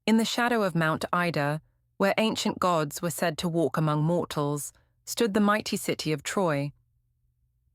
In the shadow of Mount Ida, where ancient gods were said to walk among mortals, stood the mighty city of Troy.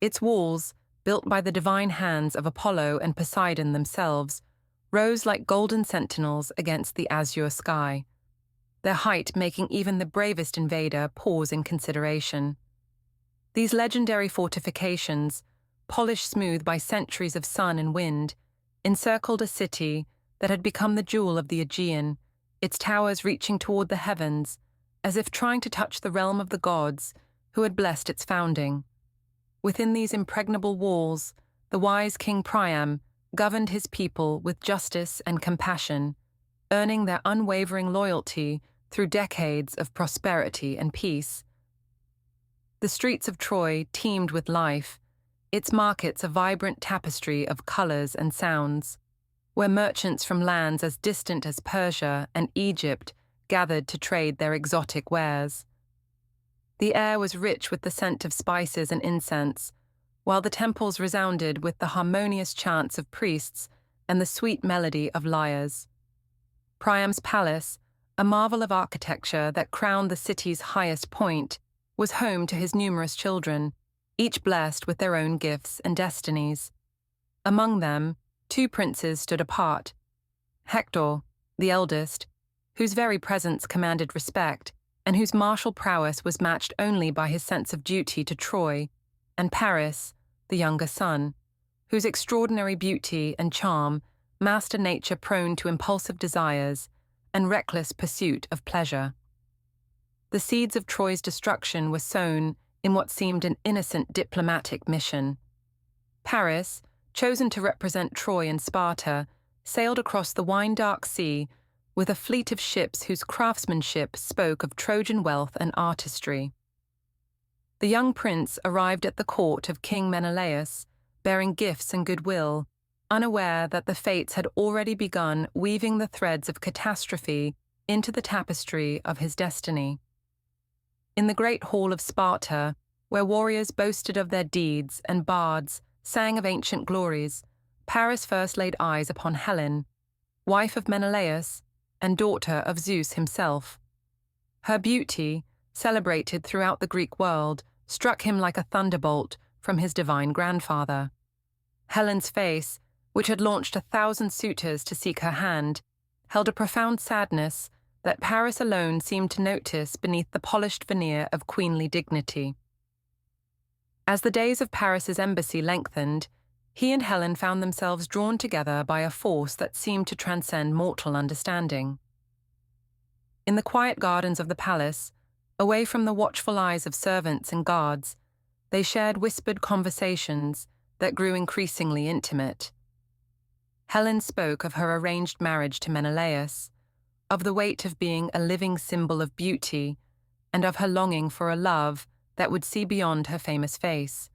Its walls, built by the divine hands of Apollo and Poseidon themselves, rose like golden sentinels against the azure sky, their height making even the bravest invader pause in consideration. These legendary fortifications, polished smooth by centuries of sun and wind, encircled a city that had become the jewel of the Aegean, its towers reaching toward the heavens, as if trying to touch the realm of the gods who had blessed its founding. Within these impregnable walls, the wise King Priam governed his people with justice and compassion, earning their unwavering loyalty through decades of prosperity and peace. The streets of Troy teemed with life, its markets a vibrant tapestry of colors and sounds, where merchants from lands as distant as Persia and Egypt gathered to trade their exotic wares. The air was rich with the scent of spices and incense, while the temples resounded with the harmonious chants of priests and the sweet melody of lyres. Priam's palace, a marvel of architecture that crowned the city's highest point, was home to his numerous children, each blessed with their own gifts and destinies. Among them, 2 princes stood apart: Hector, the eldest, whose very presence commanded respect, and whose martial prowess was matched only by his sense of duty to Troy, and Paris, the younger son, whose extraordinary beauty and charm masked a nature prone to impulsive desires and reckless pursuit of pleasure. The seeds of Troy's destruction were sown in what seemed an innocent diplomatic mission. Paris, chosen to represent Troy and Sparta, sailed across the wine-dark sea with a fleet of ships whose craftsmanship spoke of Trojan wealth and artistry. The young prince arrived at the court of King Menelaus, bearing gifts and goodwill, unaware that the fates had already begun weaving the threads of catastrophe into the tapestry of his destiny. In the great hall of Sparta, where warriors boasted of their deeds and bards sang of ancient glories, Paris first laid eyes upon Helen, wife of Menelaus and daughter of Zeus himself. Her beauty, celebrated throughout the Greek world, struck him like a thunderbolt from his divine grandfather. Helen's face, which had launched 1,000 suitors to seek her hand, held a profound sadness that Paris alone seemed to notice beneath the polished veneer of queenly dignity. As the days of Paris's embassy lengthened, he and Helen found themselves drawn together by a force that seemed to transcend mortal understanding. In the quiet gardens of the palace, away from the watchful eyes of servants and guards, they shared whispered conversations that grew increasingly intimate. Helen spoke of her arranged marriage to Menelaus, of the weight of being a living symbol of beauty, and of her longing for a love that would see beyond her famous face.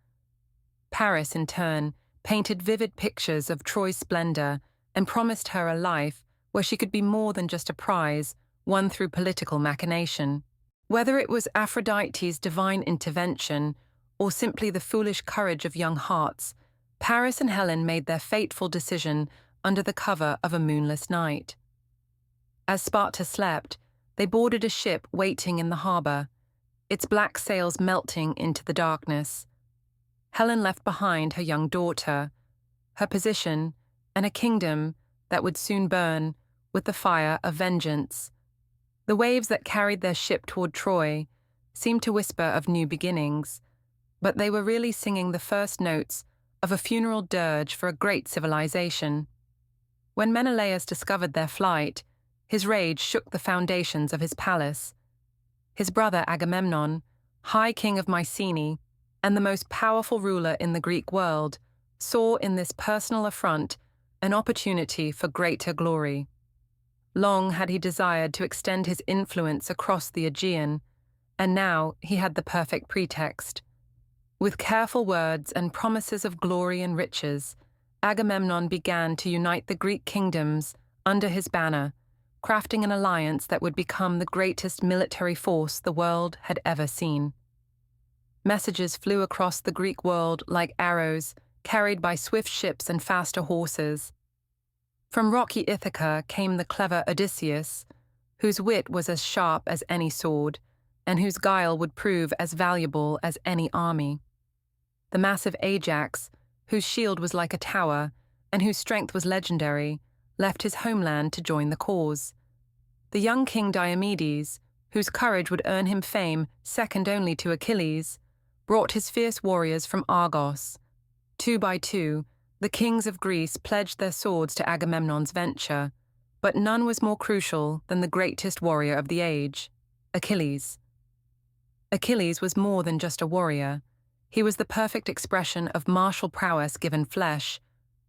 Paris, in turn, painted vivid pictures of Troy's splendor and promised her a life where she could be more than just a prize won through political machination. Whether it was Aphrodite's divine intervention or simply the foolish courage of young hearts, Paris and Helen made their fateful decision under the cover of a moonless night. As Sparta slept, they boarded a ship waiting in the harbor, its black sails melting into the darkness. Helen left behind her young daughter, her position, and a kingdom that would soon burn with the fire of vengeance. The waves that carried their ship toward Troy seemed to whisper of new beginnings, but they were really singing the first notes of a funeral dirge for a great civilization. When Menelaus discovered their flight, his rage shook the foundations of his palace. His brother Agamemnon, High King of Mycenae, and the most powerful ruler in the Greek world, saw in this personal affront an opportunity for greater glory. Long had he desired to extend his influence across the Aegean, and now he had the perfect pretext. With careful words and promises of glory and riches, Agamemnon began to unite the Greek kingdoms under his banner, crafting an alliance that would become the greatest military force the world had ever seen. Messages flew across the Greek world like arrows, carried by swift ships and faster horses. From rocky Ithaca came the clever Odysseus, whose wit was as sharp as any sword, and whose guile would prove as valuable as any army. The massive Ajax, whose shield was like a tower, and whose strength was legendary, left his homeland to join the cause. The young king Diomedes, whose courage would earn him fame second only to Achilles, brought his fierce warriors from Argos. 2 by 2, the kings of Greece pledged their swords to Agamemnon's venture, but none was more crucial than the greatest warrior of the age, Achilles. Achilles was more than just a warrior. He was the perfect expression of martial prowess given flesh,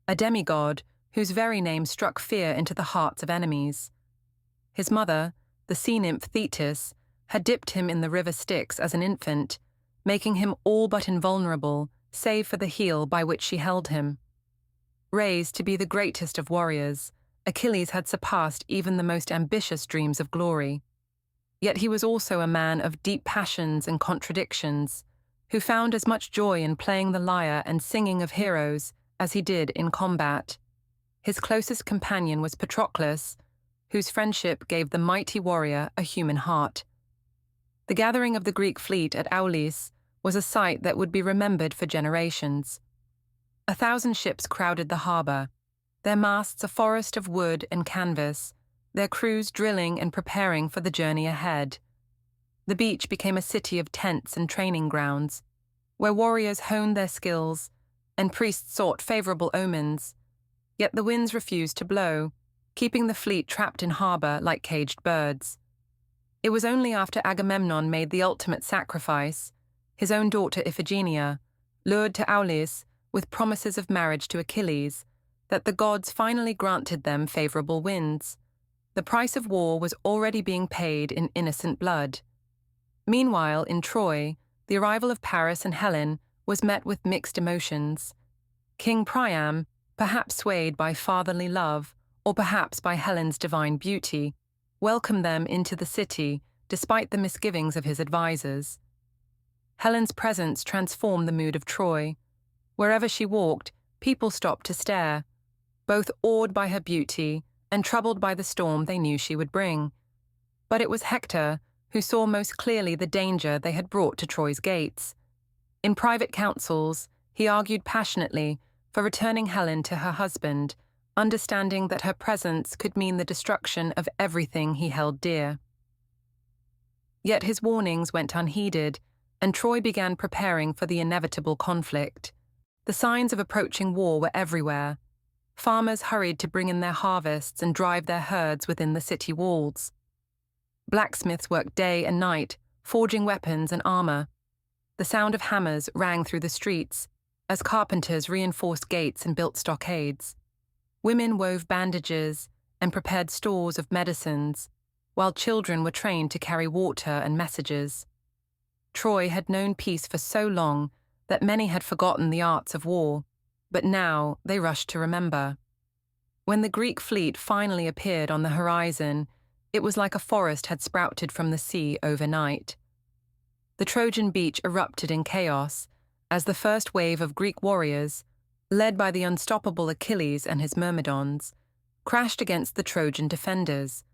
a demigod whose very name struck fear into the hearts of enemies. His mother, the sea nymph Thetis, had dipped him in the river Styx as an infant, making him all but invulnerable, save for the heel by which she held him. Raised to be the greatest of warriors, Achilles had surpassed even the most ambitious dreams of glory. Yet he was also a man of deep passions and contradictions, who found as much joy in playing the lyre and singing of heroes as he did in combat. His closest companion was Patroclus, whose friendship gave the mighty warrior a human heart. The gathering of the Greek fleet at Aulis was a sight that would be remembered for generations. 1,000 ships crowded the harbour, their masts a forest of wood and canvas, their crews drilling and preparing for the journey ahead. The beach became a city of tents and training grounds, where warriors honed their skills and priests sought favourable omens. Yet the winds refused to blow, keeping the fleet trapped in harbour like caged birds. It was only after Agamemnon made the ultimate sacrifice, his own daughter Iphigenia, lured to Aulis with promises of marriage to Achilles, that the gods finally granted them favourable winds. The price of war was already being paid in innocent blood. Meanwhile, in Troy, the arrival of Paris and Helen was met with mixed emotions. King Priam, perhaps swayed by fatherly love, or perhaps by Helen's divine beauty, welcomed them into the city despite the misgivings of his advisers. Helen's presence transformed the mood of Troy. Wherever she walked, people stopped to stare, both awed by her beauty and troubled by the storm they knew she would bring. But it was Hector who saw most clearly the danger they had brought to Troy's gates. In private councils, he argued passionately for returning Helen to her husband, understanding that her presence could mean the destruction of everything he held dear. Yet his warnings went unheeded, and Troy began preparing for the inevitable conflict. The signs of approaching war were everywhere. Farmers hurried to bring in their harvests and drive their herds within the city walls. Blacksmiths worked day and night, forging weapons and armor. The sound of hammers rang through the streets as carpenters reinforced gates and built stockades. Women wove bandages and prepared stores of medicines, while children were trained to carry water and messages. Troy had known peace for so long that many had forgotten the arts of war, but now they rushed to remember. When the Greek fleet finally appeared on the horizon, it was like a forest had sprouted from the sea overnight. The Trojan beach erupted in chaos as the first wave of Greek warriors, led by the unstoppable Achilles and his Myrmidons, crashed against the Trojan defenders.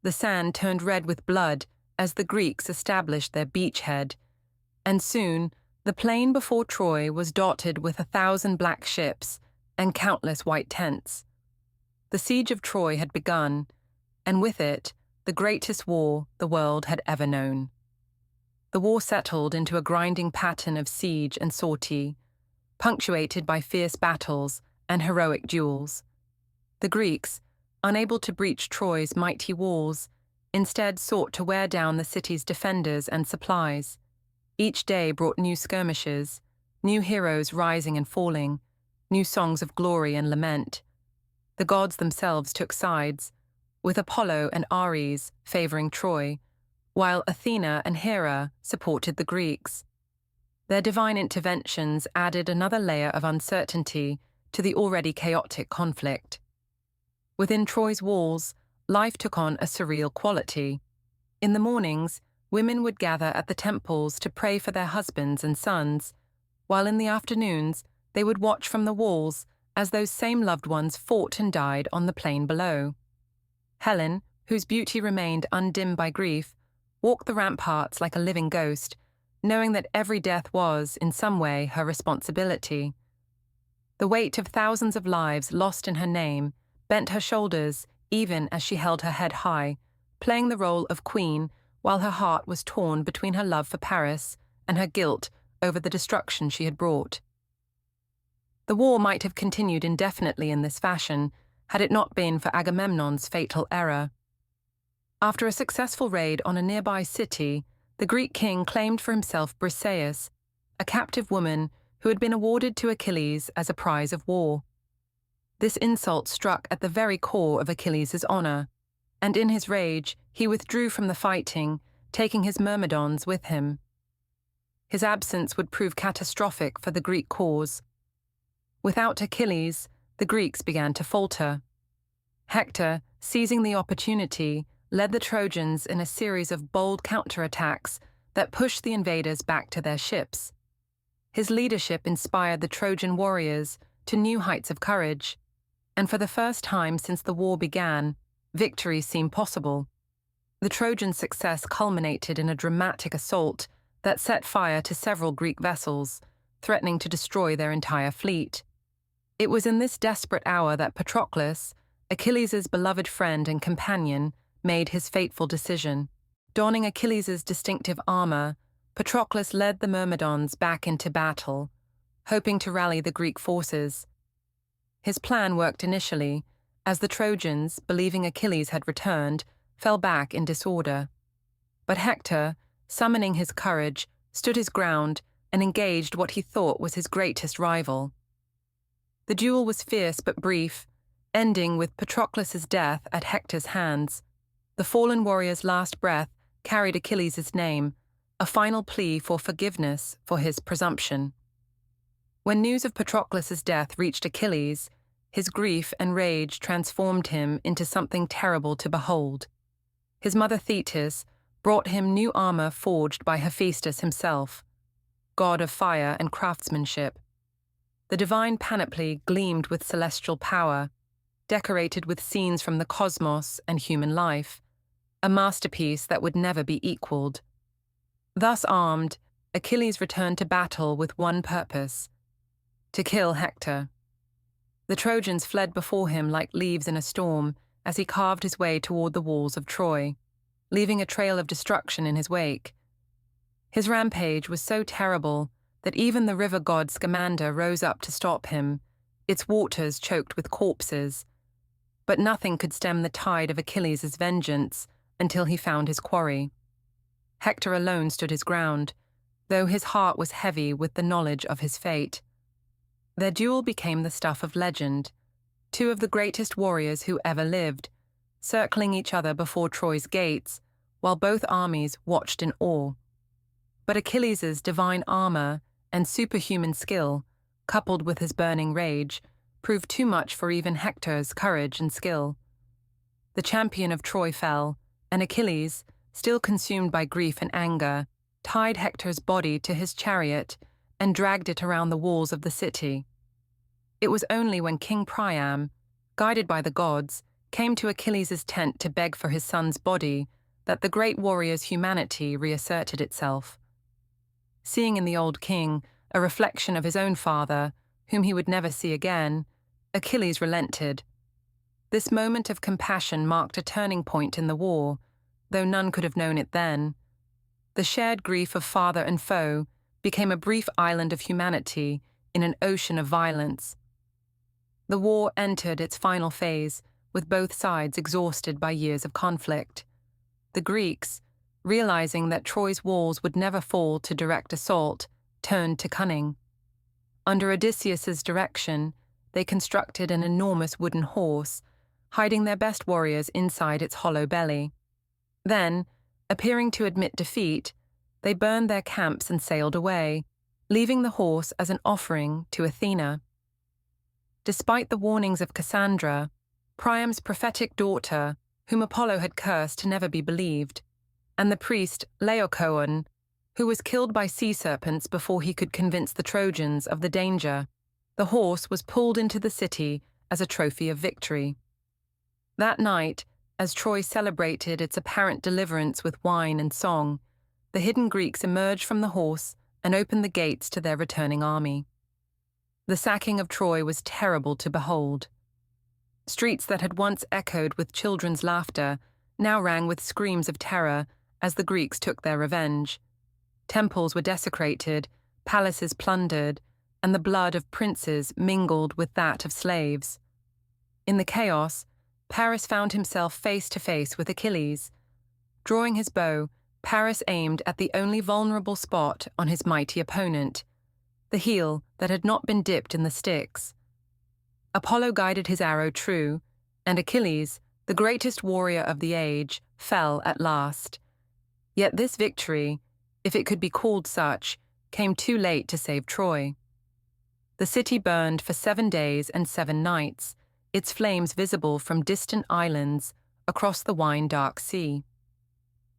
The sand turned red with blood as the Greeks established their beachhead, and soon the plain before Troy was dotted with 1,000 black ships and countless white tents. The siege of Troy had begun, and with it, the greatest war the world had ever known. The war settled into a grinding pattern of siege and sortie, punctuated by fierce battles and heroic duels. The Greeks, unable to breach Troy's mighty walls, instead sought to wear down the city's defenders and supplies. Each day brought new skirmishes, new heroes rising and falling, new songs of glory and lament. The gods themselves took sides, with Apollo and Ares favoring Troy, while Athena and Hera supported the Greeks. Their divine interventions added another layer of uncertainty to the already chaotic conflict. Within Troy's walls, life took on a surreal quality. In the mornings, women would gather at the temples to pray for their husbands and sons, while in the afternoons they would watch from the walls as those same loved ones fought and died on the plain below. Helen, whose beauty remained undimmed by grief, walked the ramparts like a living ghost, knowing that every death was, in some way, her responsibility. The weight of thousands of lives lost in her name bent her shoulders even as she held her head high, playing the role of queen while her heart was torn between her love for Paris and her guilt over the destruction she had brought. The war might have continued indefinitely in this fashion had it not been for Agamemnon's fatal error. After a successful raid on a nearby city, the Greek king claimed for himself Briseis, a captive woman who had been awarded to Achilles as a prize of war. This insult struck at the very core of Achilles' honor, and in his rage he withdrew from the fighting, taking his myrmidons with him. His absence would prove catastrophic for the Greek cause. Without Achilles, the Greeks began to falter. Hector, seizing the opportunity, led the Trojans in a series of bold counterattacks that pushed the invaders back to their ships. His leadership inspired the Trojan warriors to new heights of courage, and for the first time since the war began, victory seemed possible. The Trojan success culminated in a dramatic assault that set fire to several Greek vessels, threatening to destroy their entire fleet. It was in this desperate hour that Patroclus, Achilles' beloved friend and companion, made his fateful decision. Donning Achilles' distinctive armor, Patroclus led the Myrmidons back into battle, hoping to rally the Greek forces. His plan worked initially, as the Trojans, believing Achilles had returned, fell back in disorder. But Hector, summoning his courage, stood his ground and engaged what he thought was his greatest rival. The duel was fierce but brief, ending with Patroclus' death at Hector's hands. The fallen warrior's last breath carried Achilles' name, a final plea for forgiveness for his presumption. When news of Patroclus' death reached Achilles, his grief and rage transformed him into something terrible to behold. His mother Thetis brought him new armor forged by Hephaestus himself, god of fire and craftsmanship. The divine panoply gleamed with celestial power, decorated with scenes from the cosmos and human life, a masterpiece that would never be equaled. Thus armed, Achilles returned to battle with one purpose: to kill Hector. The Trojans fled before him like leaves in a storm as he carved his way toward the walls of Troy, leaving a trail of destruction in his wake. His rampage was so terrible that even the river god Scamander rose up to stop him, its waters choked with corpses. But nothing could stem the tide of Achilles' vengeance until he found his quarry. Hector alone stood his ground, though his heart was heavy with the knowledge of his fate. Their duel became the stuff of legend, two of the greatest warriors who ever lived, circling each other before Troy's gates, while both armies watched in awe. But Achilles' divine armor and superhuman skill, coupled with his burning rage, proved too much for even Hector's courage and skill. The champion of Troy fell, and Achilles, still consumed by grief and anger, tied Hector's body to his chariot and dragged it around the walls of the city. It was only when King Priam, guided by the gods, came to Achilles' tent to beg for his son's body that the great warrior's humanity reasserted itself. Seeing in the old king a reflection of his own father, whom he would never see again, Achilles relented. This moment of compassion marked a turning point in the war, though none could have known it then. The shared grief of father and foe became a brief island of humanity in an ocean of violence. The war entered its final phase, with both sides exhausted by years of conflict. The Greeks, realizing that Troy's walls would never fall to direct assault, turned to cunning. Under Odysseus's direction, they constructed an enormous wooden horse, hiding their best warriors inside its hollow belly. Then, appearing to admit defeat, they burned their camps and sailed away, leaving the horse as an offering to Athena. Despite the warnings of Cassandra, Priam's prophetic daughter, whom Apollo had cursed to never be believed, and the priest Laocoon, who was killed by sea serpents before he could convince the Trojans of the danger, The horse was pulled into the city as a trophy of victory. That night, as Troy celebrated its apparent deliverance with wine and song, the hidden Greeks emerged from the horse and opened the gates to their returning army. The sacking of Troy was terrible to behold. Streets that had once echoed with children's laughter now rang with screams of terror as the Greeks took their revenge. Temples were desecrated, palaces plundered, and the blood of princes mingled with that of slaves. In the chaos, Paris found himself face to face with Achilles. Drawing his bow, Paris aimed at the only vulnerable spot on his mighty opponent, the heel that had not been dipped in the Styx. Apollo guided his arrow true, and Achilles, the greatest warrior of the age, fell at last. Yet this victory, if it could be called such, came too late to save Troy. The city burned for 7 days and 7 nights, its flames visible from distant islands across the wine-dark sea.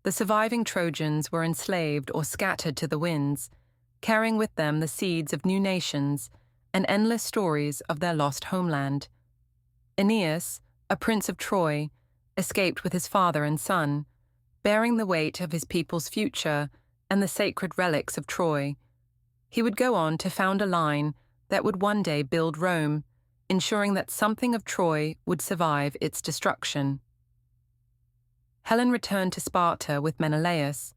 The surviving Trojans were enslaved or scattered to the winds, carrying with them the seeds of new nations and endless stories of their lost homeland. Aeneas, a prince of Troy, escaped with his father and son, bearing the weight of his people's future and the sacred relics of Troy. He would go on to found a line that would one day build Rome, ensuring that something of Troy would survive its destruction. Helen returned to Sparta with Menelaus,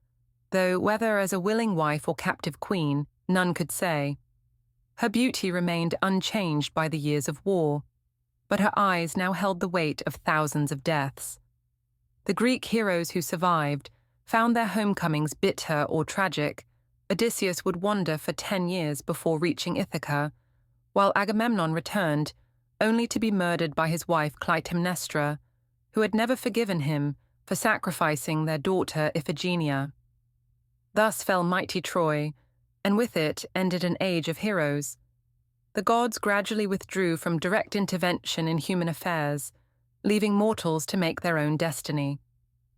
though whether as a willing wife or captive queen, none could say. Her beauty remained unchanged by the years of war, but her eyes now held the weight of thousands of deaths. The Greek heroes who survived found their homecomings bitter or tragic. Odysseus would wander for 10 years before reaching Ithaca, while Agamemnon returned, only to be murdered by his wife Clytemnestra, who had never forgiven him for sacrificing their daughter Iphigenia. Thus fell mighty Troy, and with it ended an age of heroes. The gods gradually withdrew from direct intervention in human affairs, leaving mortals to make their own destiny.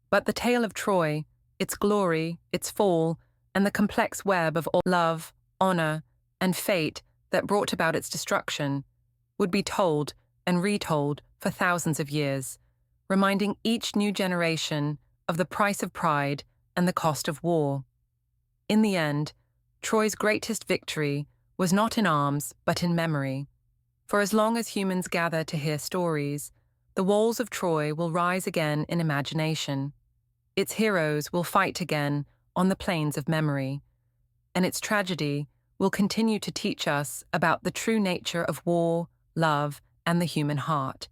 But the tale of Troy, its glory, its fall, and the complex web of love, honor, and fate that brought about its destruction, would be told and retold for thousands of years, reminding each new generation of the price of pride and the cost of war. In the end, Troy's greatest victory was not in arms but in memory. For as long as humans gather to hear stories, the walls of Troy will rise again in imagination. Its heroes will fight again on the plains of memory, and its tragedy will continue to teach us about the true nature of war, love, and the human heart.